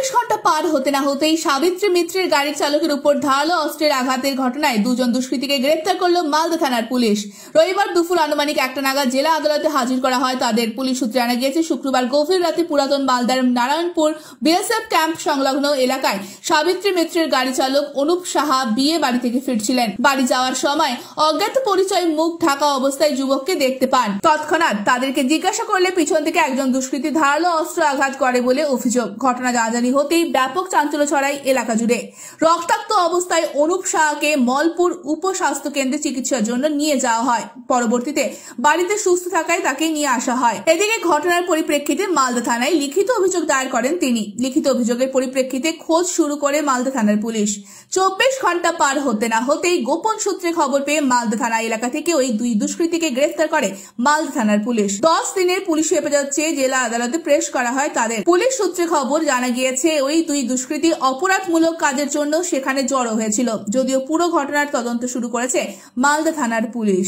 24 ঘন্টা পার হতে না হতেই সাবিত্রী মিত্রের গাড়ির চালকের উপর ধারালো অস্ত্রের আঘাতের ঘটনায় দুজন দুষ্কৃতীকে গ্রেপ্তার করল মালদা থানার পুলিশ। রবিবার দুপুর আনুমানিক 1টা নাগাদ জেলা আদালতে হাজির করা হয় তাদের। পুলিশ সূত্রে জানা গিয়েছে, শুক্রবার গভীর রাতে পুরাতন মালদার নারায়ণপুর বিএসএফ ক্যাম্প সংলগ্ন এলাকায় সাবিত্রী মিত্রের গাড়ি চালক অনুপ সাহা বিয়ে বাড়ি থেকে ফিরছিলেন। বাড়ি যাওয়ার সময় অজ্ঞাত পরিচয় মুখ ঢাকা অবস্থায় যুবককে দেখতে পান। তৎক্ষণাৎ তাদেরকে জিজ্ঞাসা করলে পিছন থেকে একজন দুষ্কৃতী ধারালো অস্ত্র আঘাত করে বলে অভিযোগ। ঘটনা জানাজানি হতেই ব্যাপক চাঞ্চল্য ছড়ায় এলাকা জুড়ে। রক্তাক্ত অবস্থায় অনুপ সাহাকে মলপুর উপস্বাস্থ্য কেন্দ্রে চিকিৎসার জন্য নিয়ে যাওয়া হয়। পরবর্তীতে বাড়িতে সুস্থ থাকায় তাকে নিয়ে আসা হয়। এদিকে ঘটনার পরিপ্রেক্ষিতে মালদা থানায় লিখিত অভিযোগ দায়ের করেন তিনি। লিখিত অভিযোগের পরিপ্রেক্ষিতে খোঁজ শুরু করে মালদা থানার পুলিশ। 24 ঘন্টা পার হতে না হতেই গোপন সূত্রে খবর পেয়ে মালদা থানা এলাকা থেকে ওই দুই দুষ্কৃতীকে গ্রেফতার করে মালদা থানার পুলিশ। 10 দিনের পুলিশ হেফাজত চেয়ে জেলা আদালতে পেশ করা হয় তাদের। পুলিশ সূত্রে খবর জানা গিয়েছে, ওই দুই দুষ্কৃতী অপরাধমূলক কাজের জন্য সেখানে জড়ো হয়েছিল। যদিও পুরো ঘটনার তদন্ত শুরু করেছে মালদা থানার পুলিশ।